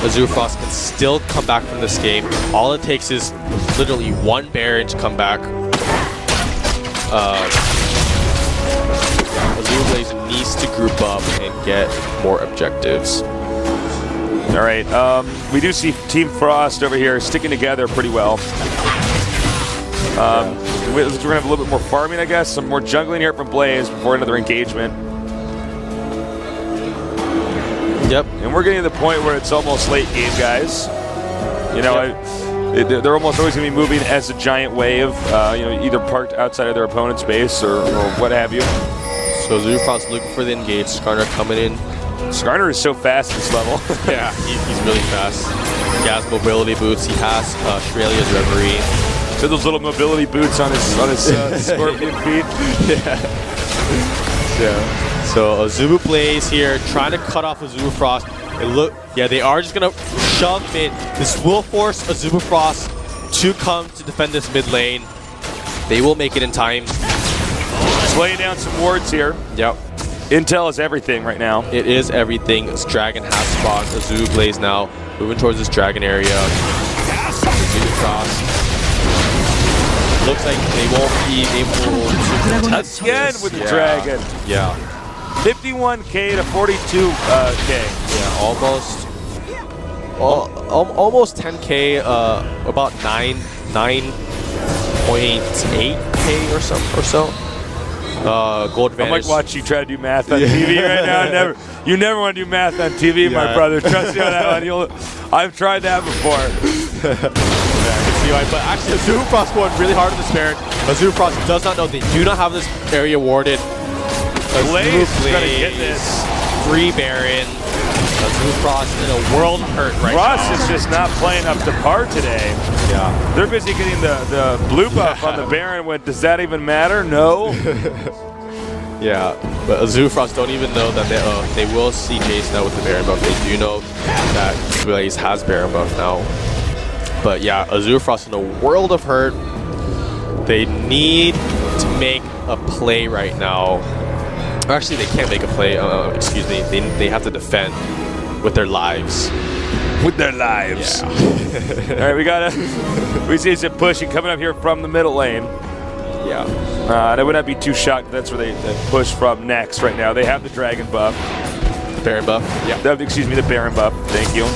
AZUBU Frost can still come back from this game. All it takes is literally one Baron to come back. AZUBU Blaze needs to group up and get more objectives. All right, we do see Team Frost over here sticking together pretty well. We're going to have a little bit more farming, I guess. Some more jungling here from Blaze before another engagement. Yep. And we're getting to the point where it's almost late game, guys. You know, they're almost always going to be moving as a giant wave, you know, either parked outside of their opponent's base or what have you. So AZUBU Frost looking for the engage. Skarner coming in. Skarner is so fast at this level. Yeah, he's really fast. He has mobility boots. He has Australia's Reverie. So those little mobility boots on his scorpion feet. Yeah. So AZUBU Blaze here trying to cut off AZUBU Frost. They are just gonna shove mid. This will force AZUBU Frost to come to defend this mid lane. They will make it in time. Just laying down some wards here. Yep. Intel is everything right now. It is everything. This dragon has spawned. AZUBU Blaze now moving towards this dragon area. AZUBU Frost. Looks like they won't be able to contest again with the dragon. Yeah. 51k to 42k. Yeah, almost 10k. About 9.8k or so. Gold advantage. I'm like watching you try to do math on TV right now. You never want to do math on TV, my brother. Trust me on that one. I've tried that before. But actually, AZUBU Frost going really hard on this Baron. AZUBU Frost does not know they do not have this area warded. Blaze is going to get this. Free Baron. AZUBU Frost in a world of hurt right now. Frost is just not playing up to par today. Yeah. They're busy getting the blue buff on the Baron. Does that even matter? No. Yeah, but AZUBU Frost don't even know that they will see Jace now with the Baron buff. They do know that Blaze has Baron buff now. But yeah, AZUBU Frost in a world of hurt. They need to make a play right now. Actually, they can't make a play. Excuse me. They have to defend with their lives. With their lives. Yeah. All right, we see some pushing coming up here from the middle lane. Yeah. I would not be too shocked. That's where they push from next right now. They have the dragon buff. The Baron buff. Yeah. Excuse me, the Baron buff. Thank you.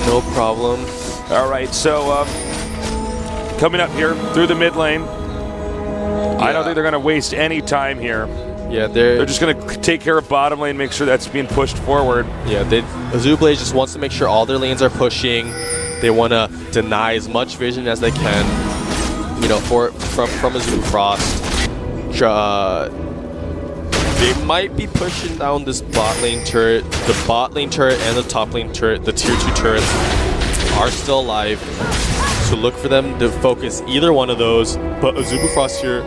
No problem. All right, so coming up here through the mid lane. I don't think they're going to waste any time here. Yeah, they're just going to take care of bottom lane, make sure that's being pushed forward. Yeah, AZUBU Blaze just wants to make sure all their lanes are pushing. They want to deny as much vision as they can. You know, from AZUBU Frost. They might be pushing down this bot lane turret. The bot lane turret and the top lane turret, the tier 2 turrets, are still alive. So look for them to focus either one of those. But AZUBU Frost here,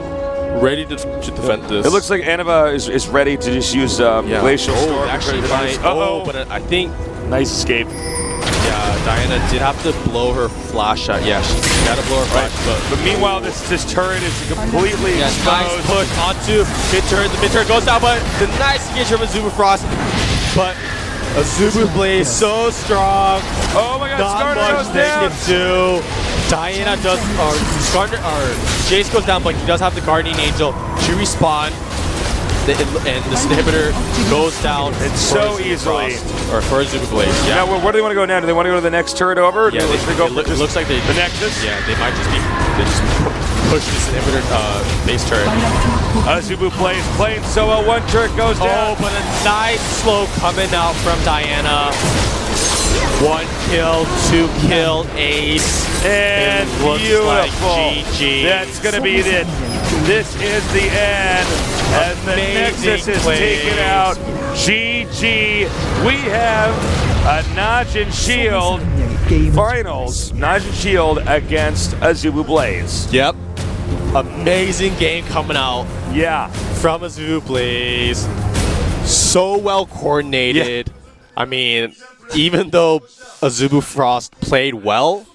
ready to defend this. It looks like Anova is ready to just use Glacial Storm. Actually, but I think nice escape. Yeah, Diana did have to blow her flash shot. Yeah, she got to blow her flash. But meanwhile, this turret is completely exposed. Nice push onto mid turret. The mid turret goes down, but the nice engagement of AZUBU Frost. But AZUBU Blaze so strong. Oh my God! Not much they can do. Diana does, Jace goes down, but he does have the Guardian Angel to respawn. And this inhibitor goes down. It's so easily. Or for AZUBU Blaze. Yeah. Now, where do they want to go now? Do they want to go to the next turret over? Yeah, it looks like they. The Nexus? Yeah, they might just push this inhibitor base turret. AZUBU Blaze playing so well. One turret goes down. Oh, but a nice slow coming out from Diana. 1 kill, 2 kill, ace. And looks beautiful. Like GG. That's going to be it. This is the end. As the Nexus is taken out. GG. We have a Najin Shield finals. Najin Shield against AZUBU Blaze. Yep. Amazing game coming out. Yeah. From AZUBU Blaze. So well coordinated. Yeah. I mean, even though AZUBU Frost played well,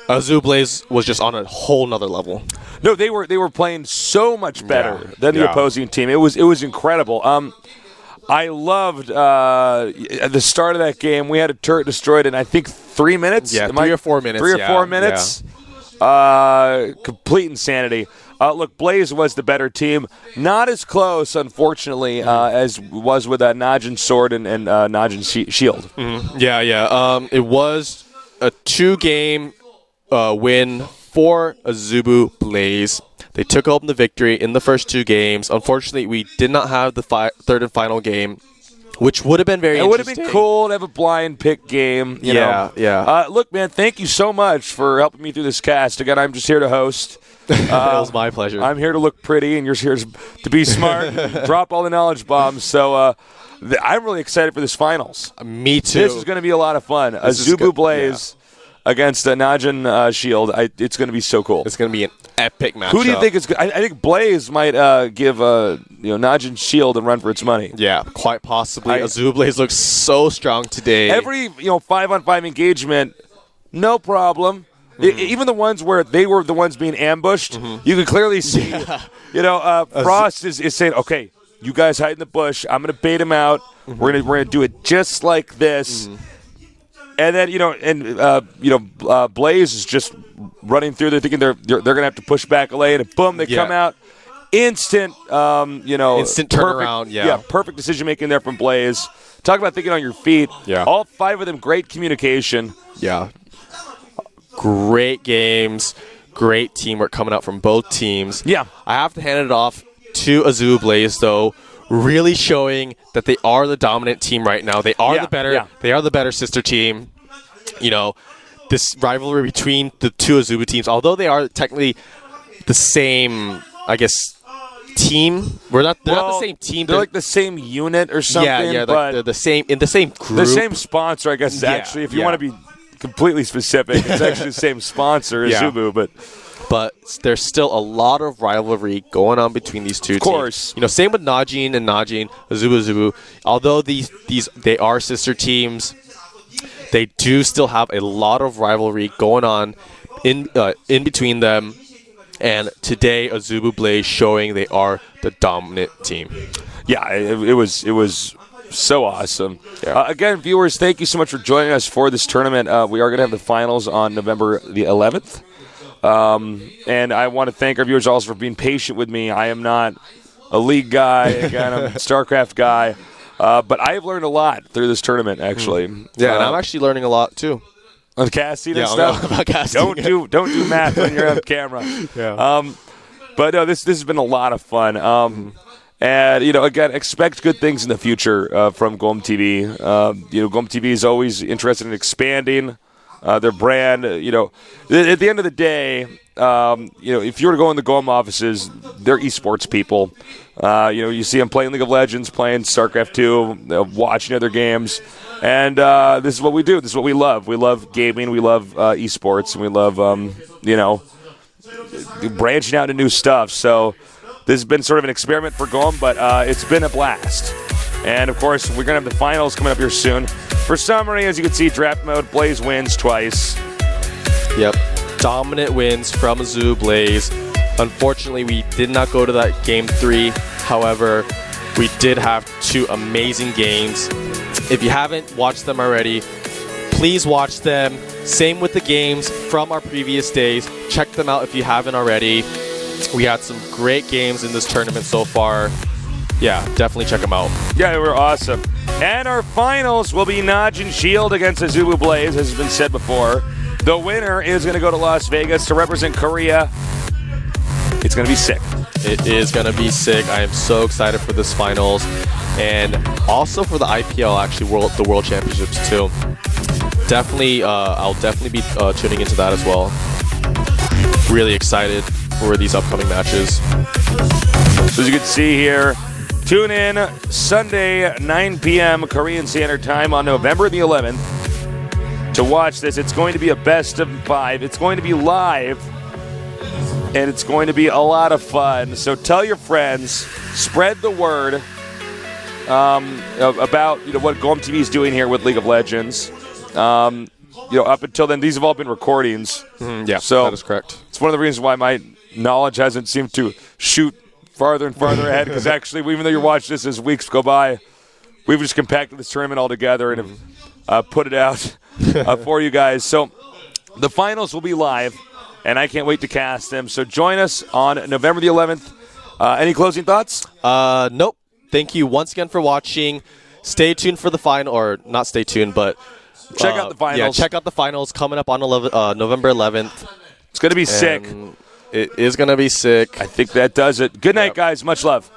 AZUBU Blaze was just on a whole nother level. No, they were playing so much better than the opposing team. It was incredible. I loved at the start of that game. We had a turret destroyed in I think 3 minutes. Yeah, 3 or 4 minutes. 3 or 4 minutes. Complete insanity. Look, Blaze was the better team. Not as close, unfortunately, as was with Najin Sword and Najin Shield. Mm-hmm. Yeah. It was a 2-game win for AZUBU Blaze. They took home the victory in the first 2 games. Unfortunately, we did not have the third and final game, which would have been very interesting. It would have been cool to have a blind pick game. You know. Look, man, thank you so much for helping me through this cast. Again, I'm just here to host. It was my pleasure. I'm here to look pretty, and you're here to be smart, drop all the knowledge bombs. So I'm really excited for this finals. Me too. This is going to be a lot of fun. AZUBU Blaze against Najin Shield. It's going to be so cool. It's going to be an epic matchup. Who do you think is good? I think Blaze might give Najin Shield a run for its money. Yeah, quite possibly. AZUBU Blaze looks so strong today. Every 5-on-5 engagement, no problem. Even the ones where they were the ones being ambushed, you could clearly see. Frost is saying, "Okay, you guys hide in the bush. I'm going to bait him out. We're gonna do it just like this." And then Blaze is just running through. They're thinking they're gonna have to push back a lane, and boom, they come out. Instant, instant turnaround. Perfect decision making there from Blaze. Talk about thinking on your feet. Yeah, all 5 of them, great communication. Yeah, great games, great teamwork coming out from both teams. Yeah, I have to hand it off to AZUBU Blaze though. Really showing that they are the dominant team right now. They are They are the better sister team. This rivalry between the 2 AZUBU teams, although they are technically the same, I guess, team. They're not the same team. They're like the same unit or something. Yeah, but they're the same in the same group. The same sponsor, I guess. Actually, if you want to be completely specific, it's actually the same sponsor, AZUBU, but there's still a lot of rivalry going on between these 2 teams. Of course. Same with Najin, AZUBU. Although they are sister teams, they do still have a lot of rivalry going on in between them. And today, AZUBU Blaze showing they are the dominant team. Yeah, it was so awesome. Yeah. Again, viewers, thank you so much for joining us for this tournament. We are going to have the finals on November the 11th. And I want to thank our viewers also for being patient with me. I am not a League guy. Again, I'm a Starcraft guy. But I have learned a lot through this tournament, actually. Yeah, and I'm actually learning a lot, too. On casting and stuff? About casting. Don't do math when you're on camera. Yeah. But no, this has been a lot of fun. And, again, expect good things in the future from GOMTV. GOMTV is always interested in expanding their brand. At the end of the day, if you were to go in the GOM offices, they're esports people. You see them playing League of Legends, playing Starcraft 2, watching other games. And this is what we do. This is what we love. We love gaming. We love esports. And we love, branching out into new stuff. So this has been sort of an experiment for GOM, but it's been a blast. And, of course, we're going to have the finals coming up here soon. For summary, as you can see, draft mode, Blaze wins twice. Yep. Dominant wins from AZUBU Blaze. Unfortunately, we did not go to that game 3. However, we did have 2 amazing games. If you haven't watched them already, please watch them. Same with the games from our previous days. Check them out if you haven't already. We had some great games in this tournament so far. Yeah, definitely check them out. Yeah, they were awesome. And our finals will be Naj and Shield against AZUBU Blaze, as has been said before. The winner is going to go to Las Vegas to represent Korea. It's going to be sick. It is going to be sick. I am so excited for this finals. And also for the IPL, actually, the World Championships, too. Definitely, I'll definitely be tuning into that as well. Really excited for these upcoming matches. So as you can see here, tune in Sunday, 9 p.m. Korean Standard Time on November the 11th to watch this. It's going to be a best of 5. It's going to be live, and it's going to be a lot of fun. So tell your friends, spread the word about what GOMTV is doing here with League of Legends. Up until then, these have all been recordings. Yeah, so that is correct. It's one of the reasons why my knowledge hasn't seemed to shoot farther and farther ahead, because actually, even though you're watching this as weeks go by, we've just compacted this tournament all together and have put it out for you guys. So the finals will be live, and I can't wait to cast them. So join us on November the 11th. Any closing thoughts? Nope. Thank you once again for watching. Stay tuned for the final, or not stay tuned, but check out the finals. Yeah, check out the finals coming up on November 11th. It's going to be sick. It is going to be sick. I think that does it. Good night, guys. Much love.